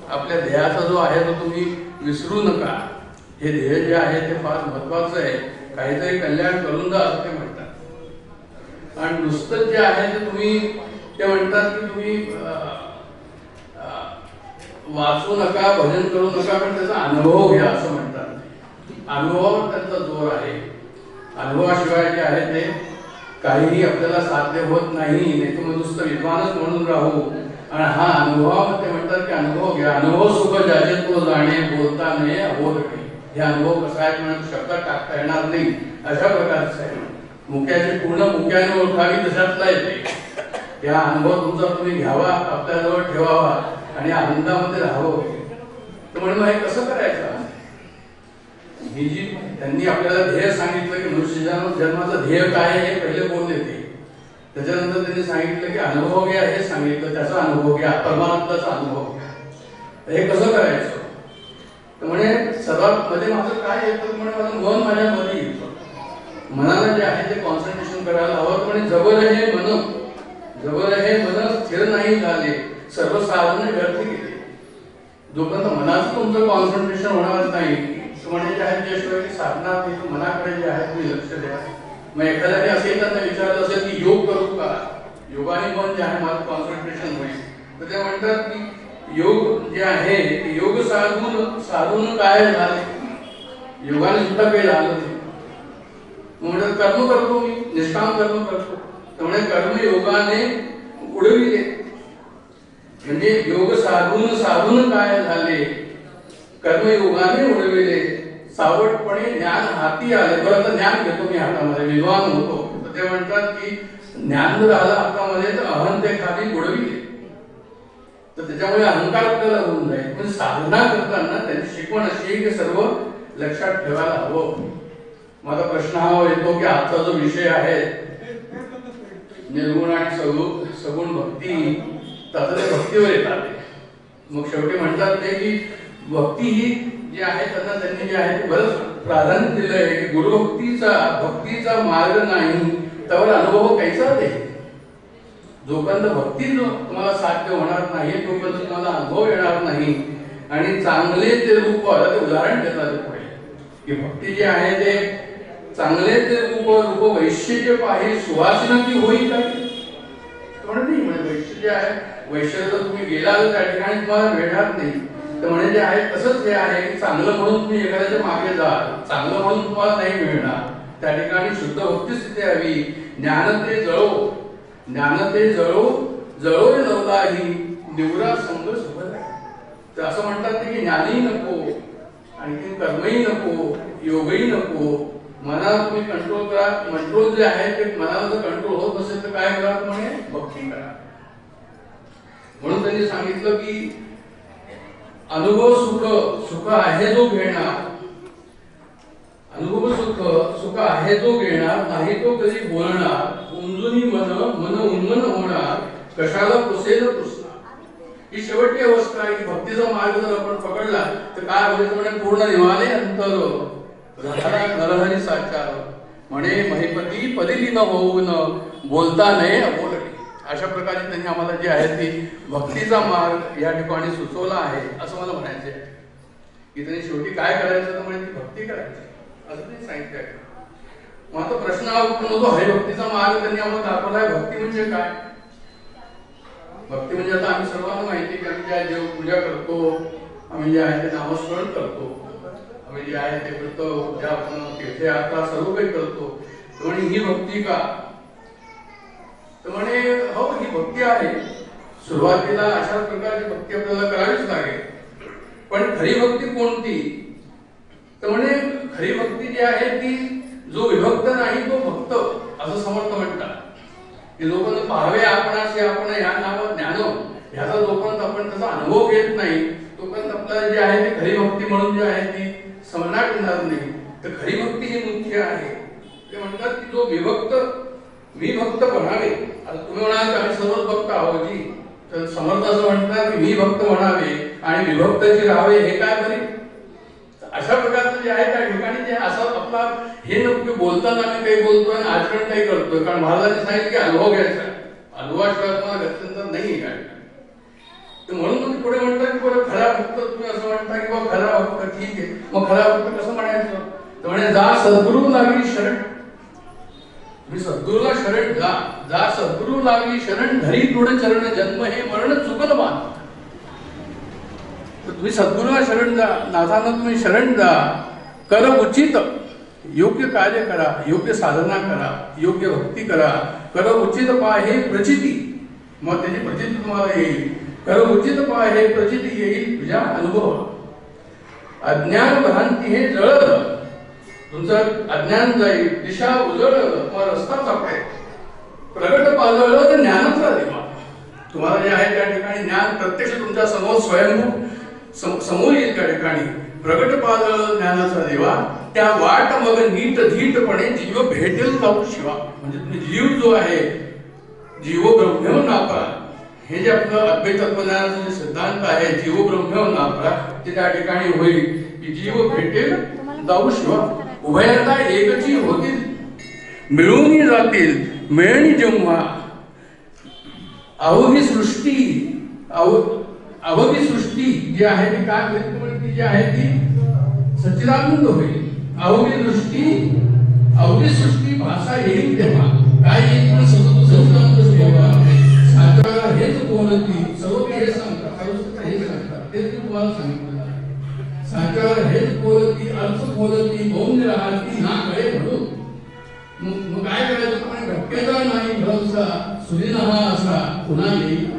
आपल्या ध्येयाचा जो आहे तो तुम्ही विसरू नका. हे ध्येय जे आहे ते फार महत्वाचं आहे. काहीतरी कल्याण करून जा असं ते म्हणतात. आणि नुसतं जे आहे ते तुम्ही ते म्हणतात की तुम्ही वाचू नका, भजन करू नका, पण त्याचा अनुभव घ्या असं म्हणतात. अनुभवावर त्यांचा जोर आहे. अनुभवाशिवाय जे आहे ते काहीही आपल्याला साध्य होत नाही. नाही तर मग नुसतं विद्वानच म्हणून राहू. आणि हा अनुभवामध्ये म्हणतात की अनुभव घ्या. अनुभव सुख ज्याचे तो जाणे, बोलता नाही अबोध नाही. हे अनुभव कसा आहे म्हणून शब्दात टाकता येणार नाही अशा प्रकारचं आहे. मुक्याची पूर्ण मुक्याने ओळखावी तशातला येते. या अनुभव तुमचा तुम्ही घ्यावा, आपल्याजवळ ठेवावा आणि आनंदामध्ये राहावं. तर म्हणून हे कसं करायचं? ही जी त्यांनी आपल्याला ध्येय सांगितलं की मनुष्य जन्माचं ध्येय काय आहे हे पहिले बोलले ते. त्याच्यानंतर त्यांनी सांगितलं की अनुभव घ्या, हे सांगितलं त्याचा अनुभव घ्या, परमानंदाचा अनुभव घ्या. हे कसं करायचं? तर म्हणे सर्वात मध्ये माझं काय येतं म्हणे माझं मन माझ्या मध्ये येतं. मनाला जे आहे ते कॉन्सन्ट्रेशन करायला हवं. म्हणे जबर हे मन स्थिर नाही झाले, सर्व साधने व्यर्थ गेले. जोपर्यंत मनाचं तुमचं कॉन्सन्ट्रेशन होणार नाही म्हणजे जे आहे जे साधना मनाकडे जे आहे तुम्ही लक्ष द्या. मग एखाद्याने असे त्यांना विचारलं असेल की योग करू का, योगाने मन जे आहे माझं कॉन्सन्ट्रेशन होईल. तर ते म्हणतात की योग जे आहे योग साधून काय झाले, योगाने सुद्धा काही झालं नाही. म्हणतात कर्म करतो मी, निष्काम कर्म करतो. त्यामुळे कर्म योगाने उडविले. म्हणजे योग साधून काय झाले, कर्मयोगाने उडविले. सावटपणे ज्ञान हाती आले. बरं तर ज्ञान घेतो मी हातामध्ये, विद्वान होतो. तर ते म्हणतात की ज्ञान जर आलं हातामध्ये तर अहंतेखाली उडविले. तर त्याच्यामुळे अहंकार आपल्याला होऊन जाईल. पण साधना करताना त्यांची शिकवण अशी आहे की सर्व लक्षात ठेवायला हवं. माझा प्रश्न हा येतो की आजचा जो विषय आहे निर्गुण आणि सगुण भक्ती, त्यातले भक्तीवर येतात. मग शेवटी म्हणतात ते की भक्ती ही जी आहे त्यांनी जे आहे ते बरंच प्राधान्य दिलं आहे की भक्तीचा मार्ग नाही त्यावर अनुभव कैसा दे. जोपर्यंत भक्ती तुम्हाला साध्य होणार नाही तोपर्यंत तुम्हाला अनुभव येणार नाही. आणि चांगले ते रूप, ते उदाहरण देतात पुढे की भक्ती जी आहे ते चांगले ते रूप वैश्य पाहि सुवासिना की होई काय म्हणत नाही. म्हणजे वैश्य जे आहे, वैश्य जर तुम्ही गेला तर त्या ठिकाणी तुम्हाला मिळणार नाही. तर म्हणजे जे आहे तसंच हे आहे की चांगलं म्हणून तुम्ही एखाद्याच्या मागे जाल, चांगलं म्हणून तुम्हाला नाही मिळणार. त्या ठिकाणी शुद्ध भक्ती स्थिती हवी. ज्ञान ते जळो नवलाही निवरा संग सुभर. तर असं म्हणतात की ज्ञानही नको, आणखी कर्मही नको, योगही नको. मनाला तुम्ही कंट्रोल करा. कंट्रोल जे आहे ते मनाला जर कंट्रोल होत नसेल तर काय करा, म्हणे भक्ती करा. म्हणून त्यांनी सांगितलं की अनुभव सुख आहे जो घेणार, अनुभव सुख आहे जो घेणार, नाही तो कधी बोलणार. उंजुनी मन उन्मन होणार, कशाला पुसेल पुसणार. ही शेवटची अवस्था आहे की भक्तीचा मार्ग जर आपण पकडला तर काय होईल म्हणजे पूर्ण निवाले अंतर नरहरी साचार. म्हणे महिपती पदिलीन होऊन बोलता नाही अबोलणे. अशा प्रकारे त्यांनी आम्हाला जे आहे ती भक्तीचा मार्ग या ठिकाणी सुचवला आहे असं मला म्हणायचं आहे. की त्यांनी शेवटी काय करायचं तर म्हणजे ती भक्ती करायची असं त्यांनी सांगितलं. मग आता प्रश्न हा उत्पन्न होतो, हरिभक्तीचा मार्ग त्यांनी आम्हाला दाखवलाय. भक्ती म्हणजे काय? भक्ती म्हणजे आता आम्ही सर्वांना माहिती की आम्ही ज्या देव पूजा करतो, आम्ही जे आहे ते नामस्मरण करतो, आम्ही जे आहे ते करतो, ज्या आपण तीर्थयात्रा सर्व काही करतो. म्हणजे ही भक्ती का? तर म्हणे हो ही भक्ती आहे. सुरुवातीला अशा प्रकारची भक्ती आपल्याला करावीच लागेल. पण खरी भक्ती कोणती? तर म्हणे खरी भक्ती जी आहे ती जो विभक्त नाही तो भक्त असं समर्थ म्हणतात. की जोपर्यंत पाहावे आपणास आपण ह्या नावात ज्ञान ह्याचा जोपर्यंत आपण त्याचा अनुभव घेत नाही तोपर्यंत आपल्याला जे आहे ती खरी भक्ती म्हणून जी आहे ती समजण्यात येणार नाही. तर खरी भक्ती ही मुख्य आहे. ते म्हणतात की जो विभक्त बनावे. आता तुम्ही म्हणाल की आम्ही सर्वच भक्त आहोत जी, तर समर्थ असं म्हणतात की विभक्त म्हणावे आणि विभक्तची राहावे. हे काय बरे? अशा प्रकारचं जे आहे त्या ठिकाणी जे असं आपला हे नको बोलताना आम्ही काही बोलतोय आणि आचरण काही करतोय. कारण महाराजांनी सांगितलं की अनुभव घ्यायचा, अनुभवाशिवाय तुम्हाला गत्यंतर नाही आहे. म्हणून मग पुढे म्हणतात की बरं खरा भक्त तुम्ही असं म्हणता की बाबा खरा भक्त ठीक आहे, मग खरा भक्त कसं म्हणायचं? तर म्हणे जा सद्गुरू लागली शरण. तुम्ही सद्गुरूला शरण जा, जा सद्गुरू लागली शरण, धरी दृढ चरण जन्म हे मरण चुकल मान. तर तुम्ही सद्गुरूला शरण जा, नाथांना तुम्ही शरण जा, कर उचित योग्य कार्य करा, योग्य साधना करा, योग्य भक्ती करा. कर उचित पाहे प्रचिती, मग त्याची प्रचिती तुम्हाला येईल. कर उचित पाहे प्रचिती येईल तुझ्या अनुभव. अज्ञान भ्रांती हे जळलं, तुमचं अज्ञान जाईल, दिशा उजळलं, तुम्हाला रस्ता सापडेल. प्रगट पाजळलं तर ज्ञानाचा दिवा. तुम्हाला जे आहे त्या ठिकाणी ज्ञान प्रत्यक्ष तुमच्या समोर स्वयंभू समोर येईल. त्या ठिकाणी प्रगट पाजळलं ज्ञानाचा दिवा, त्या वाट मग नीट धीटपणे जीव भेटेल जाऊ शिवा. म्हणजे तुम्ही जीव जो आहे, जीव ब्रह्म नापरा, हे जे आपलं अद्वैत तत्वज्ञानाचा जे सिद्धांत आहे, जीव ब्रह्म नापरा, ते त्या ठिकाणी होईल की जीव भेटेल जाऊ शिवा. उभयता एकची होतील, मिळून जातील मिळणी जेव्हा. अवघी सृष्टी अवघी सृष्टी जी आहे ती काय होईल? ती जी आहे ती सच्चिदानंद होईल. अवघी सृष्टी भाषा येईल तेव्हा काय येईल? पण सच्चिदानंद सेवा साकारा हेच बोलती, सर्व हे सांगतात, हे सांगतात, तेच तुम्हाला सांगितलं. साकार हेच बोलती, अर्थ बोलती, मौन राहती ना कळे म्हणून. मग काय करायचं? पण घटकेचा नाही भरवसा, सुरीना हा असा पुन्हा येईल.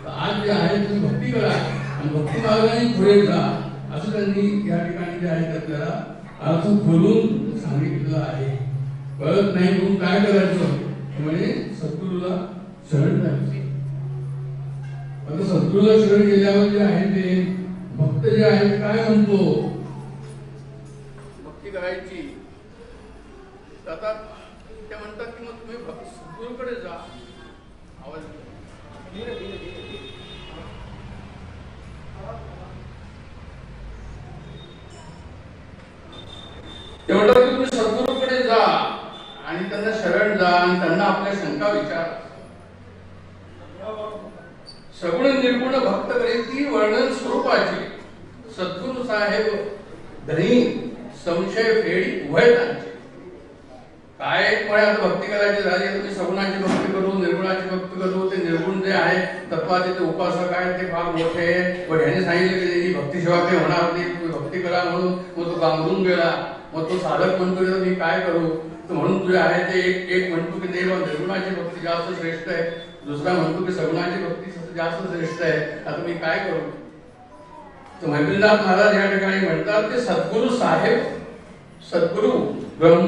आज जे आहे तुम्ही भक्ती करा आणि भक्ती मार्गाने पुढे जा, असं त्यांनी या ठिकाणी जे आहे त्याला अर्थ खोलून सांगितलेलं आहे. कळत नाही म्हणून काय करायचं? म्हणजे सद्गुरूला शरण जायचं. आता सद्गुरूला शरण गेल्यावर जे आहे ते भक्त जे आहे काय म्हणतो? भक्ती करायची. आता ते म्हणतात की मग तुम्ही सद्गुरूकडे जा. आवाज ते म्हणतात की तुम्ही सद्गुरूकडे जा आणि त्यांना शरण जा आणि त्यांना आपल्या शंका विचार. सगुण निर्गुण भक्त करीती वर्णन स्वरूपाची, सद्गुरू साहेब धनी संशय फेडी उभयतांची. काय आता भक्ती करायची झाली, तुम्ही सगुणाची भक्ती करू, निर्गुणाची भक्ती करू. ते निर्गुण जे आहे तत्वाचे ते उपासक आहेत ते फार मोठे आहे. व ह्याने सांगितलं की ही भक्तीशिवाय काही होणार नाही, तुम्ही भक्ती करा म्हणून. मग तो गांगरून गेला. मग तो साधक म्हणतो की मी काय करू? तर म्हणून तुझे आहे ते एक म्हणतो की नाही निर्गुणाची भक्ती जास्त श्रेष्ठ आहे, दुसरा म्हणतो की सगुणाची भक्ती जास्त श्रेष्ठ आहे. आता मी काय करू? तर महिंद्रनाथ महाराज या ठिकाणी म्हणतात की सद्गुरू साहेब, सद्गुरू ब्रह्म,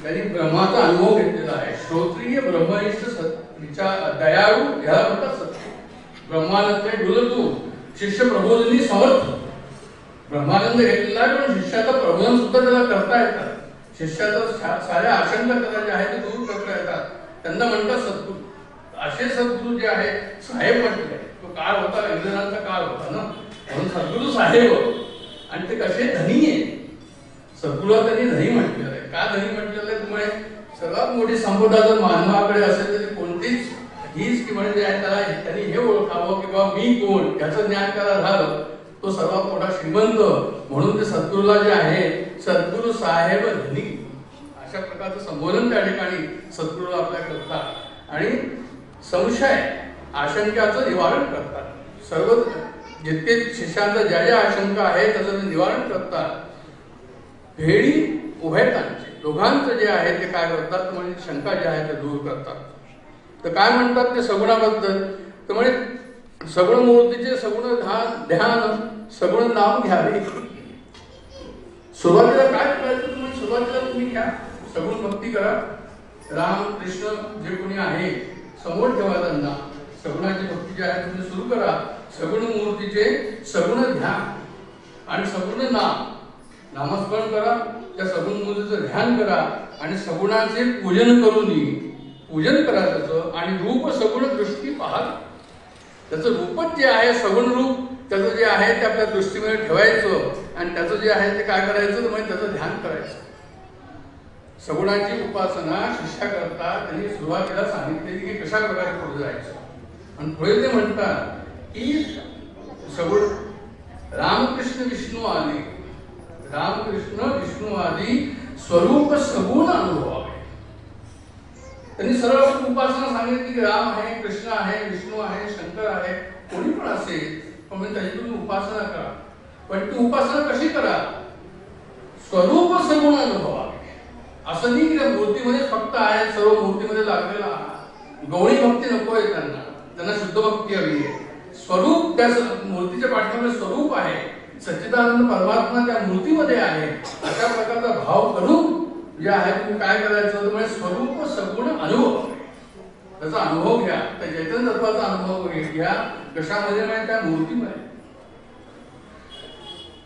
त्यांनी ब्रह्माचा अनुभव घेतलेला आहे. श्रोत्रिय ब्रह्मनिष्ठ दयाळू याला म्हणतात सद्गुरू. ब्रह्मानंद डुलतू शिष्य प्रबोधनी समर्थ. ब्रह्मानंद घेतलेला आहे पण शिष्याचं प्रबोधन सुद्धा त्याला करता येतात. शिष्याचा साऱ्या आशंका त्याला जे आहे ते दूर करता येतात. त्यांना म्हणतात सद्गुरू. असे सद्गुरू जे आहे साहेब म्हटले. तो काळ होता इंग्रजांचा काळ होता ना, म्हणून सद्गुरू साहेब. आणि ते कसे धनी आहे. सद्गुरूला त्यांनी धनी म्हटलेलं आहे. का धनी म्हटलेलं आहे? त्यामुळे सर्वात मोठी संपदा जर मानवाकडे असेल तर कोणतीच हीच की म्हणजे त्याला त्यांनी हे ओळखावं की बाबा मी कोण, याचं ज्ञान त्याला झालं, तो सर्वात मोठा श्रीमंत. म्हणून ते सद्गुरूला जे आहे सद्गुरू साहेब धनी अशा प्रकारचं संबोधन त्या ठिकाणी सद्गुरूला आपल्या करतात. आणि संशय आशंकाचं निवारण करतात. सर्व जितके शिष्यांचा ज्या ज्या आशंका आहे त्याचं निवारण करतात. भेडी उभयतांचे, दोघांचं जे आहे ते काय करतात? म्हणजे शंका जे आहे ते दूर करतात. तर काय म्हणतात ते सगुणाबद्दल? तर म्हणजे सगुण मूर्तीचे सगुण ध्यान सगुण नाम घ्यावे. सुरुवातीला काय करायचं? तुम्ही सुरुवातीला तुम्ही घ्या, सगुण भक्ती करा. राम कृष्ण जे कोणी आहे समोर ठेवा, त्यांना सगुणाची भक्ती जी आहे तुम्ही सुरू करा. सगुण मूर्तीचे सगुण ध्यान आणि सगुण नामस्मरण करा. त्या सगुण मूर्तीचं ध्यान करा आणि सगुणाचे पूजन करून पूजन करा त्याचं. आणि रूप सगुण दृष्टी पाहा. त्याचं रूपच जे आहे सगुण रूप त्याचं जे आहे ते आपल्या दृष्टीमध्ये ठेवायचं आणि त्याचं जे आहे ते काय करायचं? तर म्हणजे त्याचं ध्यान करायचं. सगुणाची उपासना शिष्या करता त्यांनी सुरुवातीला सांगितलेली की कशा प्रकारे पुढे जायचं. आणि पुढे ते म्हणतात की सगुण रामकृष्ण विष्णू आदी, रामकृष्ण विष्णू आदी स्वरूप सगुण अनुभवावे. त्यांनी सरळ उपासना सांगितली की राम आहे, कृष्ण आहे, विष्णू आहे, शंकर आहे, कोणी पण असेल, पण त्याची तुम्ही उपासना करा. पण ती उपासना कशी करा? स्वरूप सगुण अनुभवावे. असं नाही की मूर्तीमध्ये फक्त आहे, सर्व मूर्तीमध्ये लागलेला. गौरी भक्ती नको आहे त्यांना, त्यांना शुद्ध भक्ती हवी आहे. स्वरूप त्या मूर्तीच्या पाठीमागे स्वरूप आहे, सच्चिदानंद परमात्मा त्या मूर्तीमध्ये आहे, अशा प्रकारचा भाव करून जे आहे तुम्ही काय करायचं म्हणजे स्वरूप सगुण अनुभव, त्याचा अनुभव घ्या. त्या चैतन्य तत्वाचा अनुभव घ्या. कशामध्ये म्हणजे त्या मूर्तीमध्ये.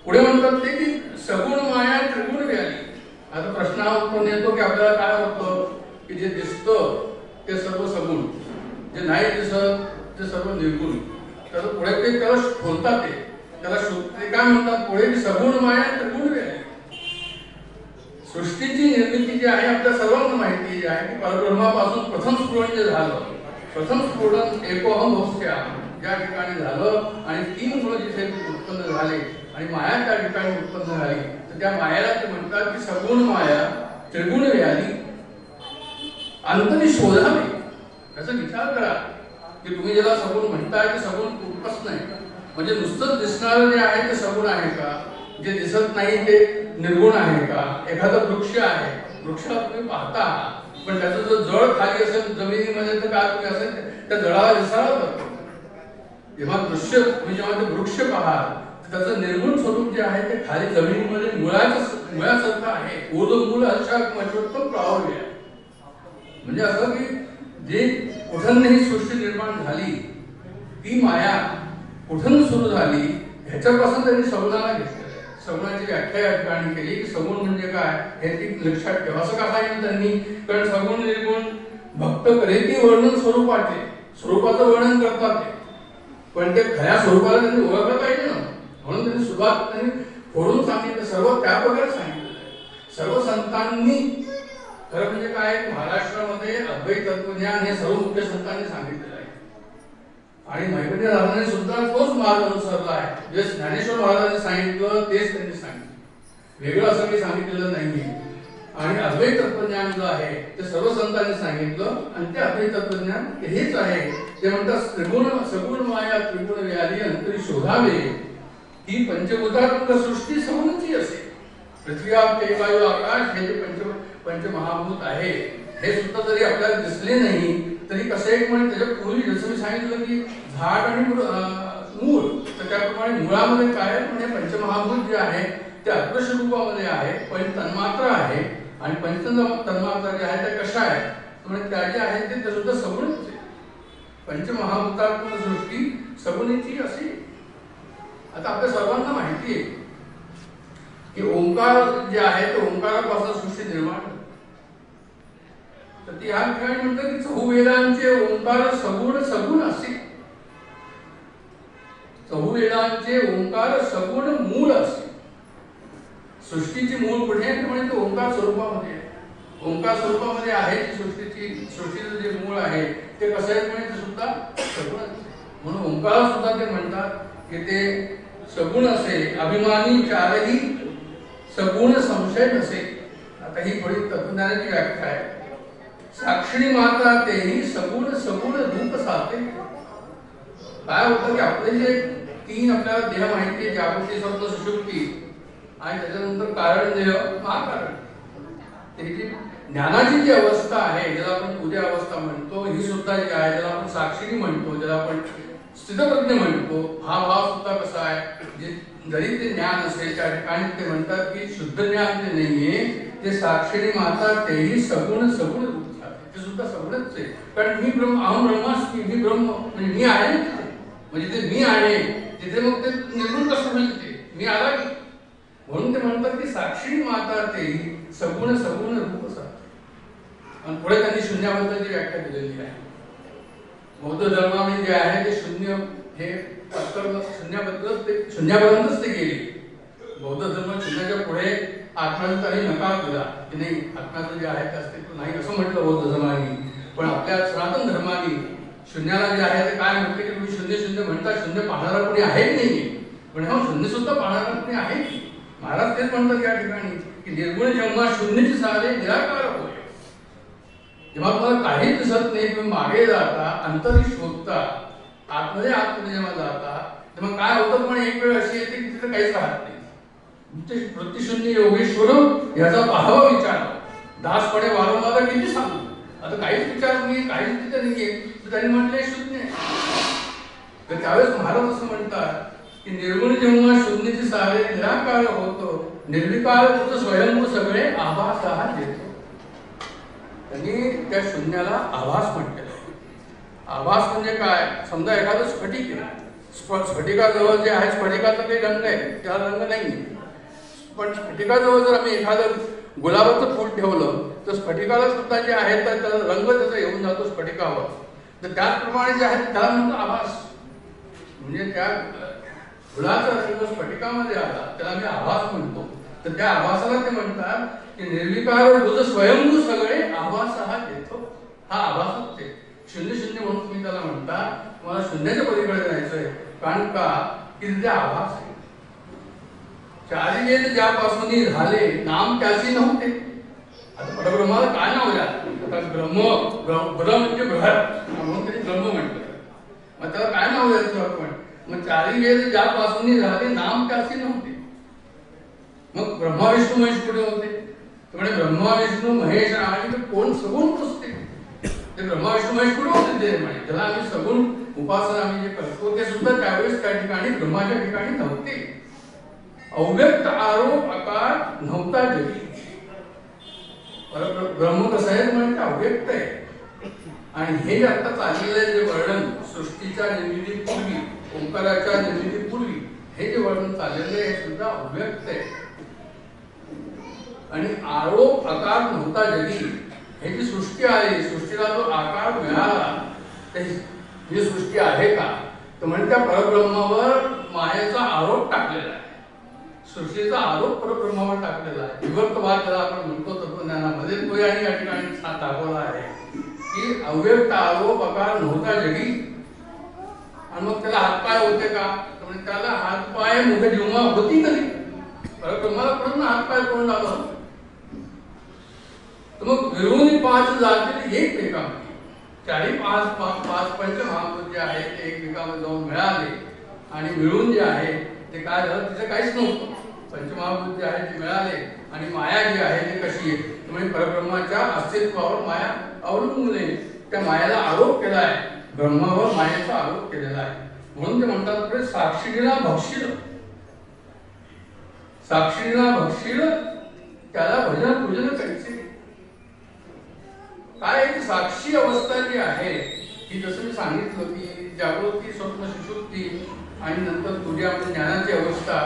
पुढे म्हणतात ते की सगुण माया त्रिगुण व्याली. आता प्रश्न हा उत्पन्न येतो की आपल्याला काय होतं की जे दिसतं ते सर्व सगुण, जे नाही दिसत ते सर्व निर्गुण. तर पुढे ते त्याला बोलतात, त्याला ते काय म्हणतात पुढे सगुण माया त्रिगुण व्याली. सृष्टीची निर्मिती जी आहे आपल्या सर्वांना माहिती जी आहे की परब्रह्मापासून प्रथम स्फुरण जे झालं, प्रथम स्फुरण एकोहम भोस्या ज्या ठिकाणी झालं आणि 3 गुण जिथे उत्पन्न झाले आणि माया त्या ठिकाणी उत्पन्न झाली, तर त्या मायाला ते म्हणतात की सगुण माया त्रिगुण व्याली अंतरी शोधावे. याचा विचार करा की तुम्ही ज्याला सगुण म्हणताय ते सगुण कुठंच नाही. म्हणजे नुसतं दिसणारं जे आहे ते सगुण आहे का? जे दिसत नाही ते निर्गुण आहे का? एखादा वृक्ष आहे, वृक्षाला तुम्ही पाहता पण त्याचं जर जळ खाली असेल जमिनीमध्ये तर काय तुम्ही असेल त्या जळाला विसरायला करतो. जेव्हा दृश्य तुम्ही जेव्हा ते वृक्ष पाहाल त्याचं निर्गुण स्वरूप जे आहे ते खाली जमिनीमध्ये मुळासारखं आहे. ऊर्ध्व मूळ अशा मजबूत प्रावल्य. म्हणजे असं की जे कुठून ही सृष्टी निर्माण झाली ती माया कुठून सुरू झाली ह्याच्यापासून त्यांनी सगुणाला घेतलं. सगुणाची व्याख्या या ठिकाणी केली की सगुण म्हणजे काय हे ती लक्षात ठेवा. असं का सांगितलं त्यांनी? कारण सगुण निर्गुण भक्त करेती वर्णन स्वरूपाचे, स्वरूपाचं वर्णन करतात ते, पण ते खऱ्या स्वरूपाला त्यांनी ओळखलं पाहिजे ना. म्हणून त्यांनी सुरुवात त्यांनी फोडून सांगितलं, सर्व त्या प्रकारे सांगितलं. सर्व संतांनी खरं म्हणजे काय महाराष्ट्रामध्ये अद्वैत तत्वज्ञान हे सर्व मुख्य संतांनी सांगितलेलं आहे आणि मैत्रेय राजांनी सुद्धा तोच मार्ग अनुसरला आहे. जे ज्ञानेश्वर महाराजांनी सांगितलं तेच त्यांनी सांगितलं, वेगळं असं काही सांगितलेलं नाहीये. आणि अद्वैत तत्वज्ञान जो आहे ते सर्व संतांनी सांगितलं आणि ते अद्वैत तत्वज्ञान हेच आहे. ते म्हणतात त्रिगुण सगुण माया त्रिगुण व्याली अंतरी शोधावे. ही पंचभूतात्मक सृष्टी सगुणची असे. पृथ्वी आप तेज वायू आकाश हे जे पंचमहाभूत आहे हे सुद्धा जरी आपल्याला दिसले नाही तरी कसं एक म्हणजे त्याच्या पूर्वी जसं मी सांगितलं की झाड आणि मूळ, तर त्याप्रमाणे मुळामध्ये काय म्हणजे पंचमहाभूत जे आहे ते अदृश्य रूपामध्ये आहे, पण तन्मात्रा आहे आणि पंच तन्मात्रा जे आहे त्या कशा आहेत म्हणजे त्या जे आहेत ते सुद्धा सगुणच आहे. पंचमहाभूतात्मक सृष्टी सगुणीची अशी. आता आपल्या सर्वांना माहिती आहे की ओंकार जे आहे ते ओंकारापासून सृष्टी निर्माण. तर ती ह्या ठिकाणी म्हणतात की चहुवेदांचे ओंकार सगुण सगुण असे. चहुवेदांचे ओंकार सगुण मूळ असे. सृष्टीची मूळ कुठे आहे म्हणजे ओंकार स्वरूपामध्ये आहे. ओंकार स्वरूपामध्ये आहे की सृष्टीचं जे मूळ आहे ते कसं आहे म्हणजे ते सुद्धा सगुण आहे. म्हणून ओंकार सुद्धा ते म्हणतात की ते सगुण असे. अभिमानी चारही सगुण संशय नसे. आता ही थोडी तत्वज्ञानाची व्याख्या आहे. साक्षिणी माता तेही सगुण सगुण रूप साधते. काय होतं की आपले जे 3 आपल्याला देह माहिती आहे, जागृती स्वप्न सुषुप्ती आणि त्याच्यानंतर कारण देह महाकारण. त्याची ज्ञानाची जी अवस्था आहे ज्याला आपण पूजा अवस्था म्हणतो ही सुद्धा जी आहे ज्याला आपण साक्षिणी म्हणतो, ज्याला आपण स्थितप्रज्ञ म्हणतो, हा भाव सुद्धा कसा आहे जे जरी ते ज्ञान असेल त्या ठिकाणी ते म्हणतात की शुद्ध ज्ञान जे नाहीये ते साक्षिणी माता तेही सगुण सगुण रूप साधते. ते सुद्धा सगुणच आहे. कारण मी ब्रह्म अहम ब्रह्मास्मी, मी ब्रह्म म्हणजे मी आहे म्हणजे ते मी आहे तिथे मग ते निर्गुण कसं होईल ते मी आला की. म्हणून ते म्हणतात की साक्षिणी माता तेही सगुण सगुण रूप साधते. आणि पुढे त्यांनी शून्याबद्दलची व्याख्या दिलेली आहे. बौद्ध धर्मामध्ये जे आहे ते शून्य हे शून्यापर्यंतच ते गेले. बौद्ध धर्म शून्याच्या पुढे आत्म्याचा त्यांनी नकार दिला की नाही आत्म्याचं जे आहे ते अस्तित्व नाही असं म्हटलं बौद्ध धर्माने. पण आपल्या सनातन धर्माने शून्याला जे आहे ते काय म्हणते की तुम्ही शून्य शून्य म्हणता, शून्य पाहणारा कोणी आहे की नाही, पण हा शून्य सुद्धा पाहणारा कोणी आहे की. महाराज तेच म्हणतात या ठिकाणी की निर्गुण जेव्हा शून्यची सारे निराकार होय. जेव्हा तुम्हाला काही दिसत नाही, तुम्ही मागे जाता, अंतरी शोधता, आतमध्ये जेव्हा जाता, तेव्हा काय होतं, पण एक वेळ अशी येते की तिथे काहीच राहत नाही. वृत्तीशून्य योगेश्वर याचा पाहावा विचार, दासपणे वारंवार किती सांगू, आता काहीच विचार नाही, काहीच तिथे नाहीये, तर त्यांनी म्हटलंय शून्य. तर त्यावेळेस महाराज असं म्हणतात की निर्गुण जेव्हा शून्यची सारे निराकार होतो, निर्विकार होतो, स्वयंभू सगळे आभास हा देतो. त्यांनी त्या शून्याला आभास म्हटलेलं आहे. आभास म्हणजे काय, समजा एखादं स्फटिक आहे, स्फटिकाजवळ जे आहे, स्फटिकाचा काही रंग आहे, त्याला रंग नाही, पण स्फटिकाजवळ जर आम्ही एखादं गुलाबाचं फूल ठेवलं तर स्फटिकाला सुद्धा जे आहे तर त्याचा रंग त्याचा येऊन जातो स्फटिकावर. तर त्याचप्रमाणे जे आहे त्याला म्हणतो आभास. म्हणजे त्या फुलाचा रंग स्फटिकामध्ये आला त्याला आम्ही आभास म्हणतो. तर त्या आभासाला ते म्हणतात की निर्विकार बुध स्वयंभू सगळे आभास हा देतो. हा आभासच आहे. शून्य शून्य म्हणून तुम्ही त्याला म्हणता, मला शून्याच्या पलीकडे जायचंय, कारण का की तिथे आभास आहे. चारी वेद ज्यापासून झाले नाम त्याची नव्हते. आता परब्रह्माला काय नाव द्या, आता ब्रह्म म्हणजे बृहत म्हणून तरी ब्रह्म म्हटलं, मग त्याला काय नाव द्यायचं आपण. मग चारी वेद ज्यापासून झाले नाम त्याची नव्हते. मग ब्रह्मा विष्णू महेश कुठे होते, म्हणजे ब्रह्मा विष्णू महेश आणि कोण सगुण पुसते, ते ब्रह्मा विष्णू महेश कुठे होते ते म्हणे, त्याला आम्ही सगुण उपासना आम्ही जे करतो ते सुद्धा त्यावेळेस त्या ठिकाणी ब्रह्माच्या ठिकाणी नव्हते. अव्यक्त आरोप आकार नव्हता जगी. ब्रह्म कसं आहे म्हणजे अव्यक्त आहे. आणि हे जे आता चाललेलं जे वर्णन सृष्टीच्या निर्मितीपूर्वी, ओंकाराच्या निर्मितीपूर्वी हे जे वर्णन चाललेलं आहे हे सुद्धा अव्यक्त आहे. आणि आरोप आकार नव्हता जगी. हे जी सृष्टी आली, सृष्टीला जो आकार मिळाला, ही सृष्टी आहे का, तर म्हणजे त्या परब्रह्मावर मायेचा आरोप टाकलेला आहे. सृष्टीचा आरोप परब्रह्मावर टाकलेला आहे. विभक्तवाद ज्याला आपण म्हणतो तत्वज्ञानामध्ये, तो या ठिकाणी दाखवला आहे की अव्यक्त आरोप आकार नव्हता जगी. आणि मग त्याला हातपाय होते का, तर म्हणजे त्याला हातपाय मुख जेव्हा होती कधी, परब्रह्माला पूर्ण हातपाय कोण झालं, तर मग विरोधी पाच जातील एकमेकांमध्ये. चारी पाच पंचमहाभूत जे आहे ते एकमेकांमध्ये जाऊन मिळाले आणि मिळून जे आहे ते काय झालं, तिचं काहीच नव्हतं. पंचमहाभूत जे आहे ते मिळाले आणि माया जी आहे ती कशी आहे, म्हणजे परब्रह्माच्या अस्तित्वावर माया अवलंबून आहे. त्या मायाला आरोप केला आहे, ब्रह्मावर मायेचा आरोप केलेला आहे. म्हणून ते म्हणतात साक्षीला भक्षील, साक्षीला भक्षील त्याला भजन पूजन करायचे. काय साक्षी अवस्था जी आहे ही, जसं मी सांगितलं की जागृती, स्वप्न, सुषुप्ती आणि नंतर तुझ्यामध्ये ज्ञानाची अवस्था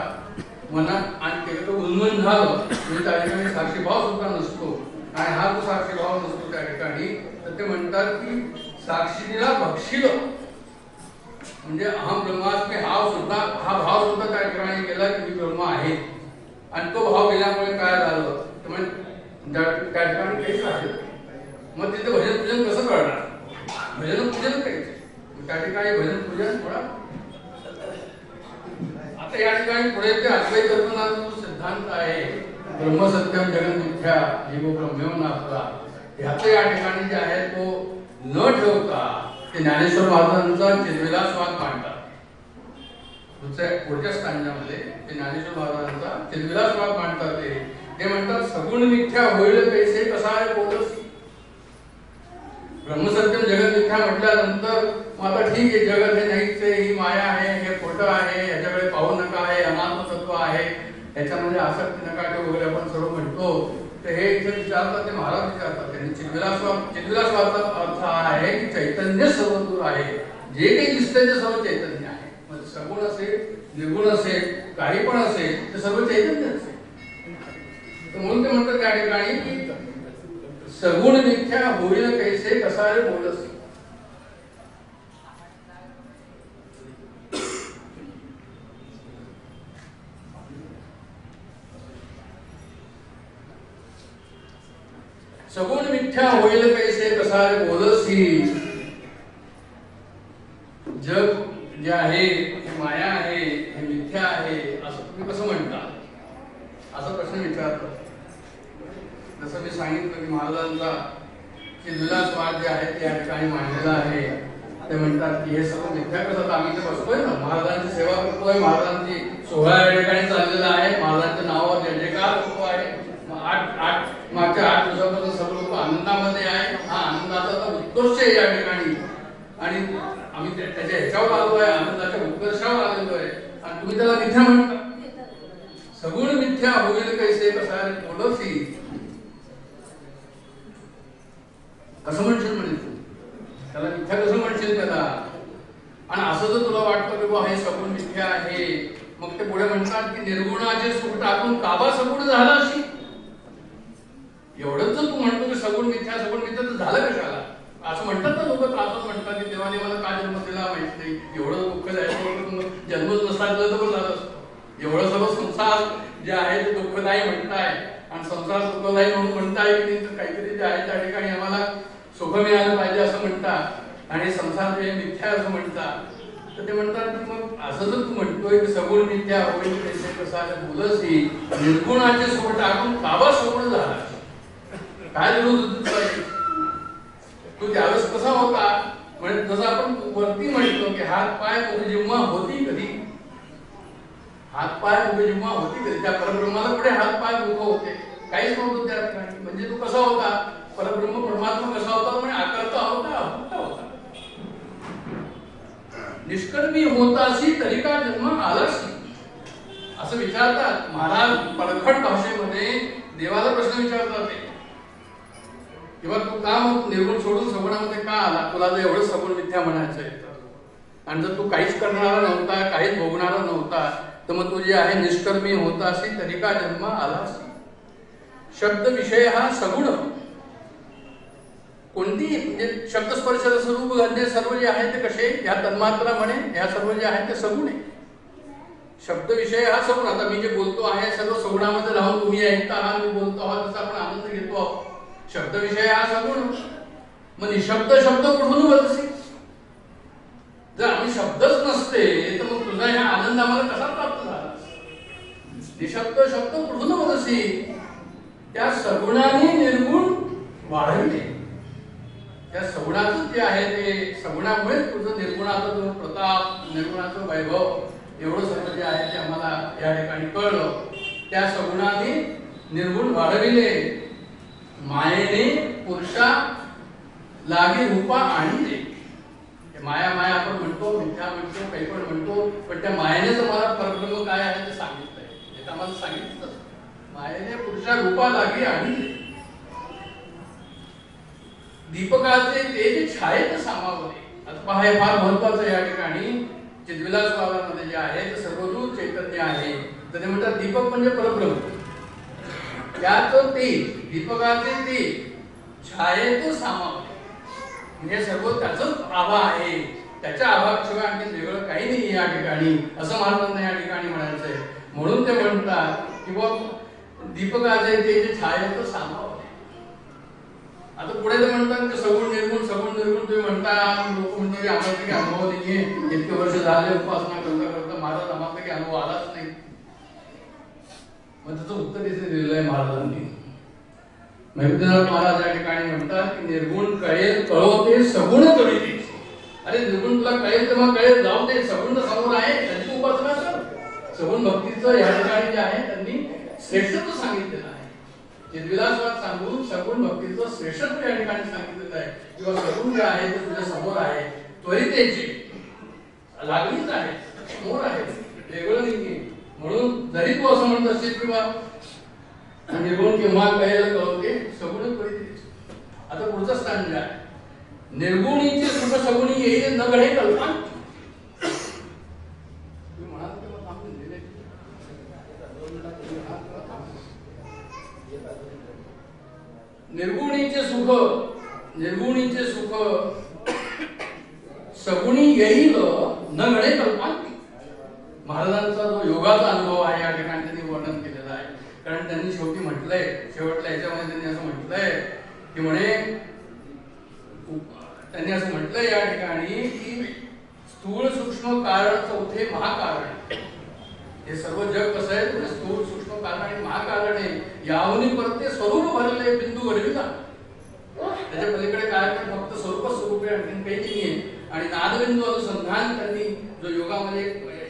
मनात आणि केलं उन्मन झालं म्हणजे त्या ठिकाणी साक्षीभाव सुद्धा नसतो. आणि हा जो साक्षीभाव नसतो त्या ठिकाणी, तर ते म्हणतात की साक्षीला भक्षील, म्हणजे अहम ब्रह्मास्मी हा भाव सुद्धा त्या ठिकाणी गेला की मी ब्रह्म आहे. आणि तो भाव गेल्यामुळे काय झालं, तर म्हणजे त्या ठिकाणी काहीच आहे. मग तिथे भजन पूजन कसं करणार, भजन पूजन करायचे. त्या ठिकाणी भजन पूजन थोडा आता या ठिकाणी पुढे ते अद्वैत दर्शनाचा जो सिद्धांत आहे, ब्रह्मसत्यम जगन मिथ्या जीव ब्रह्मेव नासला, ह्याचं या ठिकाणी जे आहे तो न ठेवता ते ज्ञानेश्वर महाराजांचा चिद्विलासवाद मांडतात. पुढच्या स्थानामध्ये ते ज्ञानेश्वर महाराजांचा चिद्विलासवाद मांडतात. ते म्हणतात सगुण मिथ्या होईल कैसे कसा आहे बोलस. ब्रह्मसत्यम जगत मिथ्या म्हटल्यानंतर मग आता ठीक आहे, जगत हे नाहीच आहे, ही माया आहे, हे खोटं आहे, याच्याकडे पाहू नका आहे, अनात्म तत्व आहे, याच्यामध्ये आसक्ती नका ठेवू वगैरे आपण सर्व म्हणतो. तर हे इथे विचारतात, ते महाराज विचारतात. त्यांनी चिद्विलासवादाचा अर्थ हा आहे की चैतन्य सर्वदूर आहे, जे काही दिसतंय ते सर्व चैतन्य आहे. मग सगुण असेल, निर्गुण असेल, काही पण असेल, ते सर्व चैतन्य असेल. तर म्हणून ते म्हणतात त्या ठिकाणी की सगुण मिथ्या होईल कैसे कसा रे बोलस. सगुण मिथ्या होईल कैसे कसा रे बोलसी. जे आहे ही माया आहे, हे मिथ्या आहे असं तुम्ही कसं म्हणता, असा प्रश्न विचारतो. जसं मी सांगितलं की महाराजांचा चिद्विलासवाद जे आहे ते या ठिकाणी मांडलेला आहे. ते म्हणतात की हे सगळं मिथ्या कसं, आम्ही ते बसतोय ना, महाराजांची सेवा करतोय, महाराजांची सोहळा या ठिकाणी चाललेला आहे, महाराजांच्या नावावर जय जयकार होतो आहे, मागच्या 8 दिवसापासून सर्व लोक आनंदामध्ये आहे. हा आनंदाचा उत्कर्ष आहे या ठिकाणी आणि आम्ही त्याच्या ह्याच्यावर आलो आहे, आनंदाच्या उत्कर्षावर आलेलो आहे आणि तुम्ही त्याला मिथ्या म्हणता. सगुण मिथ्या होईल कैसे कसा बोलसी, कसं म्हणशील म्हणे तू त्याला, मिथ्या कसं म्हणशील त्याला. आणि असं जर तुला वाटतं की हे सगुण मिथ्या आहे, मग ते पुढे म्हणतात की निर्गुणाचे सुख टाकून काबा सगुण झाला अशी. एवढंच जर तू म्हणतो की सगुण मिथ्या तर झालं कशाला, असं म्हणतात ना लोक, त्रासून म्हणतात की देवाने मला का जन्म दिला माहित नाही, एवढं दुःख जायचं जन्मच नसता दिलं तर झालं असतं. एवढं सर्व संसार जे आहे ते दुःखदायी म्हणताय आणि संसार सुखदायी म्हणून म्हणताय की काहीतरी जे आहे त्या ठिकाणी आम्हाला सुख मिळालं पाहिजे असं म्हणतात आणि संसार जे मिथ्या असं म्हणतात. तर ते म्हणतात की मग असं जर तू म्हणतोय की सगुण मिथ्या होईल कैसे कसा बोलसी, निर्गुणाचे सुख टाकून काबा सगुण झाला, काय विरोध तू त्यावेळेस कसा होता. म्हणजे जसं आपण वरती म्हणतो की हात पाय मुख जिव्हा होती कधी, हात पाय मुख जिव्हा होती कधी, त्या परब्रह्माला पुढे हात पाय मुख होते, काहीच नव्हतं त्या ठिकाणी. म्हणजे तू कसा होता, परब्रह्म परमात्मा कसा होता, म्हणजे आकर्ता होता, अभुक्त होता, निष्कर्मी होतासी तरी का जन्म आलासी, असं विचारतात महाराज. परखड भाषेमध्ये देवाला प्रश्न विचारतात ते, किंवा तू का मग निर्गुण सोडून सगुणामध्ये का आला, तुला जर एवढं सगुण मिथ्या म्हणायचं आहे तर, आणि जर तू काहीच करणारा नव्हता, काहीच भोगणारा नव्हता, तर मग तू जे आहे निष्कर्मी होतासी तरी का जन्म आलासी. शब्द विषय हा सगुण, कोणती म्हणजे शब्द स्पर्श स्वरूप गंधे सर्व जे आहे ते कसे, या तन्मात्रा म्हणे ह्या सर्व जे आहे ते सगुण आहे. शब्द विषय हा सगुण. आता मी जे बोलतो आहे सर्व सगुणामध्ये राहून तुम्ही ऐकता आहात, मी बोलतो आहात, त्याचा आपण आनंद घेतो आहोत. शब्द विषय हा सगुण. मग निशब्द शब्द कुठून बोलतसे, जर आम्ही शब्दच नसते तर मग तुझा हा आनंद आम्हाला कसा प्राप्त झाला. निशब्द शब्द कुठून बोलतसे, त्या सगुणाने निर्गुण वाढविले, त्या सगुणाचं जे आहे ते सगुणामुळे तुझं निर्गुणाचं प्रताप, निर्गुणाचं वैभव एवढं सर्व जे आहे ते आम्हाला या ठिकाणी कळलं. त्या सगुणाने निर्गुण वाढविले, मायेने पुरुषा लागे रूपा आणले. माया माया आपण म्हणतो, मिथ्या म्हणतो, काही पण म्हणतो, पण त्या मायेनेच मला परब्रह्म काय आहे ते सांगितलंय, हे आम्हाला सांगितलं. मायेने पुरुषा रूपा लागे आणले, दीपकाचे तेज छायेत सामावले. आता पहा हे फार महत्वाचं या ठिकाणी. चिद्विलासवादामध्ये जे आहे ते सर्वदूर चैतन्य आहे, तर ते म्हणतात दीपक म्हणजे परब्रह्म, त्याचं तेज, दीपकाचे तेज छायेत सामावले, म्हणजे सर्व त्याचंच आभा आहे, त्याच्या आभाशिवाय आणखी वेगळं काही नाही या ठिकाणी, असं महाराजांना या ठिकाणी म्हणायचंय. म्हणून ते म्हणतात की बाबा दीपकाचे तेज छायेत सामावले. आता पुढे ते म्हणतात की सगुण निर्गुण तुम्ही म्हणता, लोक म्हणतात की आम्हाला काही अनुभव नाहीये, इतके वर्ष झाले उपासना करता करता महाराज आम्हाला काही अनुभव आलाच नाही. मग त्याचं उत्तर इथे दिलेलं आहे महाराजांनी. महबूबनाथ महाराज या ठिकाणी म्हणतात की निर्गुण कळेल कळवते सगुण कळते. अरे निर्गुण तुला कळेल तेव्हा कळेल, जाऊ दे, सगुण तर समोर आहे, त्याची उपासना कर. सगुण भक्तीचं या ठिकाणी जे आहे त्यांनी श्रेष्ठत्व सांगितलेलं आहे. चिद्विलासवाद सांगून सगुण भक्तीचं श्रेष्ठत्व या ठिकाणी सांगितलेलं आहे. किंवा सगुण जे आहे ते तुझ्या समोर आहे, त्वरितेची लागलीच आहे, समोर आहे, वेगळं नाहीये. म्हणून जरी तू असं म्हणत असेल किंवा निर्गुण केव्हा कळेल कळवते सगुण त्वरितेची. आता पुढचं स्थान जे आहे, निर्गुणीचे सुख सगुणी येईल न घडे कल्पना. निर्गुणीचे सुख सगुणी येईल न घडे कल्पना. महाराजांचा जो योगाचा अनुभव आहे या ठिकाणी त्यांनी वर्णन केलेला आहे. कारण त्यांनी शेवटी म्हटलंय, शेवटच्या याच्यामध्ये त्यांनी असं म्हटलंय की म्हणे, त्यांनी असं म्हटलंय या ठिकाणी की स्थूल सूक्ष्म कारण चौथे महाकारण. हे सर्व जग कसं आहे म्हणजे स्थूल सूक्ष्म कारण आणि महाकारण आहे. याहून परते स्वरूप भरले बिंदू घडविला. त्याच्या पलीकडे काय तर फक्त स्वरूप आहे, आणखी काही नाहीये. आणि नादबिंदू अनुसंधान त्यांनी जो योगामध्ये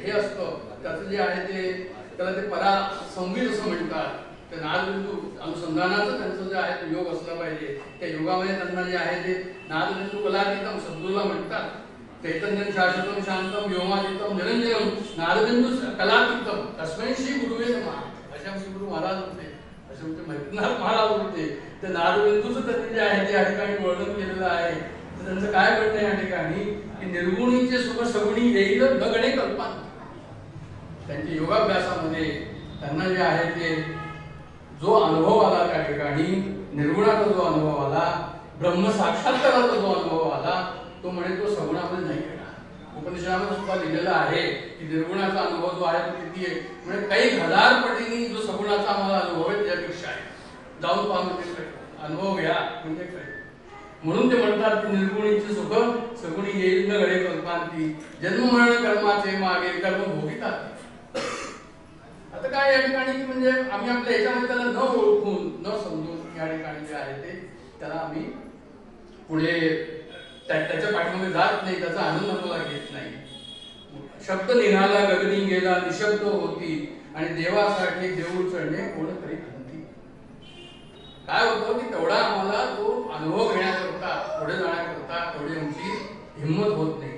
हे असतं त्याचं जे आहे ते त्याला ते परा संगीत असं म्हणतात. ते नादबिंदू अनुसंधानाचं त्यांचं जे आहे ते योग असला पाहिजे. त्या योगामध्ये त्यांना जे आहे ते नादबिंदू कलातीतम सद्गुरूला म्हणतात. चैतन्य शाश्वतम शांतम व्योमातीतम निरंजनम नादबिंदू कलातीतम तस्मै श्री गुरुवे नमः. अशा श्री गुरु महाराज होते, असे होते मैत्रनाथ महाराज होते. ते नादबिंदूचं त्यांनी जे आहे ते या ठिकाणी वर्णन केलेलं आहे. तर त्यांचं काय म्हणणं या ठिकाणी की निर्गुणीचे सुख सगुणी येईल न गणे कल्पना. त्यांच्या योगाभ्यासामध्ये त्यांना जे आहे ते जो अनुभव आला त्या ठिकाणी निर्गुणाचा जो अनुभव आला, ब्रह्म साक्षात्काराचा जो अनुभव आला तो म्हणे तो सगुणामध्ये नाही गेला. उपनिषदामध्ये सुद्धा लिहिलेला आहे की निर्गुणाचा अनुभव जो आहे तो किती आहे म्हणजे काही हजार पटीने जो सगुणाचा आम्हाला अनुभव आहे त्यापेक्षा आहे. जाऊन पहा म्हणजे अनुभव घ्या म्हणजे काय. म्हणून ते म्हणतात की निर्गुणीचे सुख सगुणी येईल न गळे कल्पांती जन्म मरण कर्माचे मागे कर्म भोगितात. आता काय या ठिकाणी म्हणजे आम्ही आपल्या याच्यामध्ये त्याला न ओळखून न समजून या ठिकाणी जे आहे ते त्याला आम्ही पुढे त्याच्या पाठीमध्ये जात नाही, त्याचा आनंद आपल्याला घेत नाही. शब्द निघाला गगनी गेला निशब्द होती आणि देवासाठी देऊळ चढणे कोण तरी खांती. काय होतं की तेवढा आम्हाला तो अनुभव घेण्याकरता पुढे जाण्याकरता तेवढी आमची हिंमत होत नाही,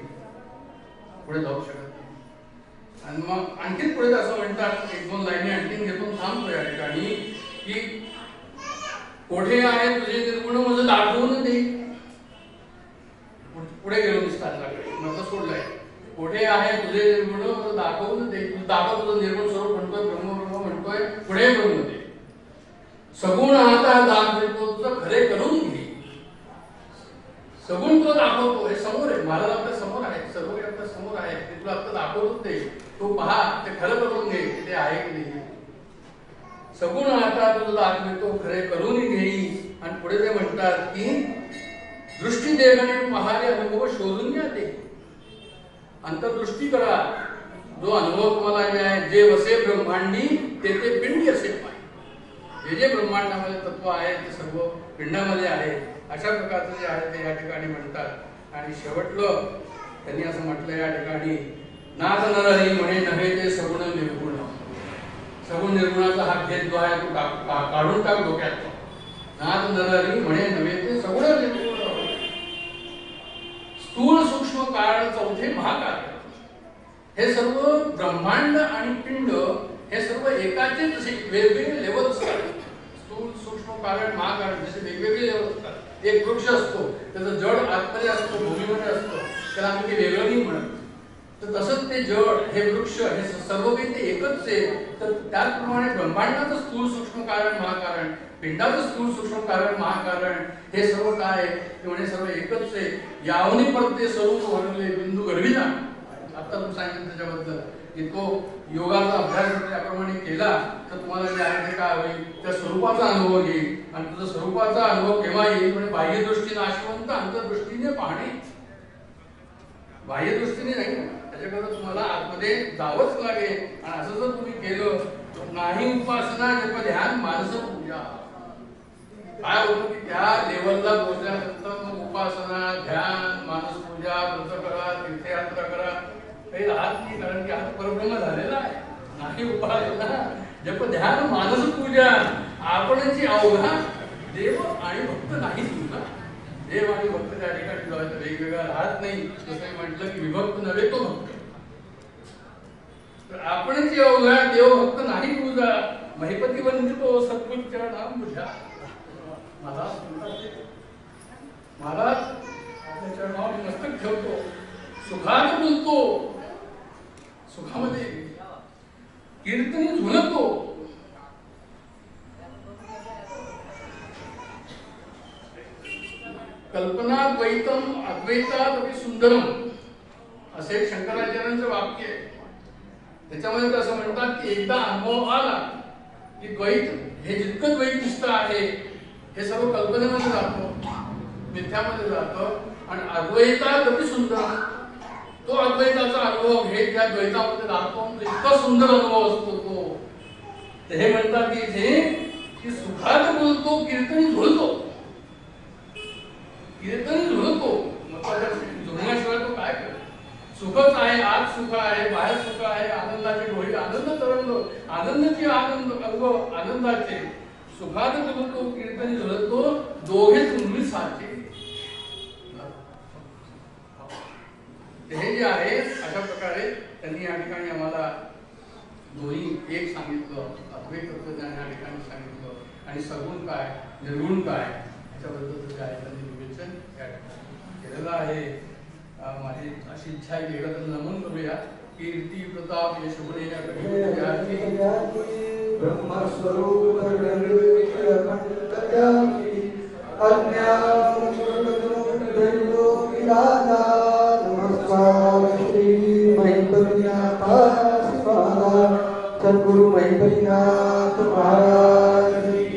पुढे जाऊ शकत नाही. आणि मग आणखीन पुढे असं म्हणतात एक दोन लाईनी आणखीन घेऊन थांबतो या ठिकाणी की कोठे आहे तुझे निर्गुण माझं दाखवून दे. पुढे गेलो निष्ठांकडे माझं सोडलंय. कोठे आहे तुझे निर्गुण माझं दाखवून दे. तू दाखव तुझं निर्गुण स्वरूप म्हणतोय, ब्रह्म म्हणतोय, पुढे ब्रह्म दे. सगुण आता दाख देतो तुझं खरे करून घे. सगुण तो दाखवतो, हे समोर आहे, महाराज आपल्या समोर आहे, सर्व काही आपल्या समोर आहे. ते तुला आता दाखवतोच ते, तू पहा ते खरं करून घे ते आहे की नाही. सगुण आता तुझं दाखवतो खरे करून घेई. आणि पुढे ते म्हणतात की दृष्टी देगणे पहारे अनुभव शोधून घ्या ते. अंतर्दृष्टी करा. जो अनुभव तुम्हाला जे आहे जे वसे ब्रह्मांडी ते ते पिंडी असे पाय. जे जे ब्रह्मांडामध्ये तत्व आहे ते सर्व पिंडामध्ये आहे. अशा प्रकारचं जे आहे ते या ठिकाणी म्हणतात. आणि शेवटलं त्यांनी असं म्हटलं या ठिकाणी नाथ नरहरी म्हणे नव्हे ते सगुण निर्गुण. सगुण निर्गुणाचा हा भेद जो आहे तो काढून टाक डोक्यात. नाथ नरहरी म्हणे नव्हे ते सगुण निर्गुण. स्थूल सूक्ष्म कारण चौथे महाकारण. हे सर्व ब्रह्मांड आणि पिंड हे सर्व एकाचे जसे वेगवेगळे लेवल असतात. स्थूल सूक्ष्म कारण महाकारण जसे वेगवेगळे लेवल असतात. एक वृक्ष असतो त्याचं जड आतमध्ये असतो, भूमीमध्ये असतो, त्याला आम्ही ते वेगळं नाही म्हणत. तर तसंच ते जड हे वृक्ष हे सर्व काही ते एकच आहे. तर त्याचप्रमाणे ब्रह्मांडाचं स्थूल सूक्ष्म कारण महाकारण, पिंडाचं स्थूल सूक्ष्म कारण महाकारण हे सर्व काय ते म्हणजे सर्व एकच आहे. यावनी परते स्वरूप भरले बिंदू घडविला. आता तुम्ही सांगितलं त्याच्याबद्दल की तो योगाचा अभ्यास त्याप्रमाणे केला तर तुम्हाला जे आहे ते काय होईल त्या स्वरूपाचा अनुभव येईल. आणि तुझा स्वरूपाचा अनुभव केव्हा येईल म्हणजे बाह्य दृष्टीने नाशवंत अंतर्दृष्टीने पाहणे. बाह्य दृष्टीने नाही, त्याच्याकडे तुम्हाला आतमध्ये जावंच लागेल. आणि असं जर तुम्ही केलं नाही उपासना जप ध्यान मानस पूजा. काय होतं की त्या लेवलला पोहोचल्यानंतर मग उपासना ध्यान मानस पूजा व्रत करा तीर्थयात्रा करा काही राहत नाही. कारण की आता परब्रह्म झालेला आहे. नाही उपासना जप ध्यान मानस पूजा आपणची अवघा देव आणि भक्त नाही तुझा. देव आणि भक्त त्या ठिकाणी वेगवेगळा राहत नाही. जसं म्हटलं की विभक्त नव्हे तो भक्त. तर आपणची अवघा देव भक्त नाही तुझा. महिपती वंदितो सद्गुरूच्या नाम बुद्धा. महाराज आपल्या चरणावर मस्तक ठेवतो, सुखात बोलतो, सुखामध्ये कीर्तनी झुलतो. कल्पना द्वैतम अद्वैतात अपि सुंदरम असे शंकराचार्यांचं वाक्य आहे. त्याच्यामध्ये असं म्हणतात की एकदा अनुभव आला की द्वैत हे जितकं द्वैतिष्ठ आहे हे सर्व कल्पनेमध्ये जातं, मिथ्यामध्ये जातं. आणि अद्वैतात अपि सुंदरम तो अद्वैताचा अनुभव घेत ज्या द्वैतामध्ये राहतो इतका सुंदर अनुभव असतो तो. हे म्हणतात की इथे की सुखात बोलतो कीर्तनी झुलतो. कीर्तनी झुलतो झुलण्याशिवाय तो काय करतो. सुखच आहे, आत सुख आहे, बाहेर सुख आहे, आनंदाचे डोळे, आनंद तरंग, आनंदाचे आनंद अंग आनंदाचे. सुखात झुलतो कीर्तनी झुलतो दोघे तुम्ही सारखे. हे जे आहे अशा प्रकारे त्यांनी या ठिकाणी आम्हाला दोन्ही एक सांगितलं, अद्वैत तत्वज्ञान या ठिकाणी सांगितलं आणि सगुण काय निर्गुण काय याच्याबद्दल जे आहे त्यांनी विवेचन या ठिकाणी केलेलं आहे. माझी अशी इच्छा आहे की एकदा त्यांना नमन करूया. कीर्ती प्रताप यश गुणे या ब्रह्मस्वरूप श्री महिपतिनाथ सद्गुरु महिपतिनाथ महाराज.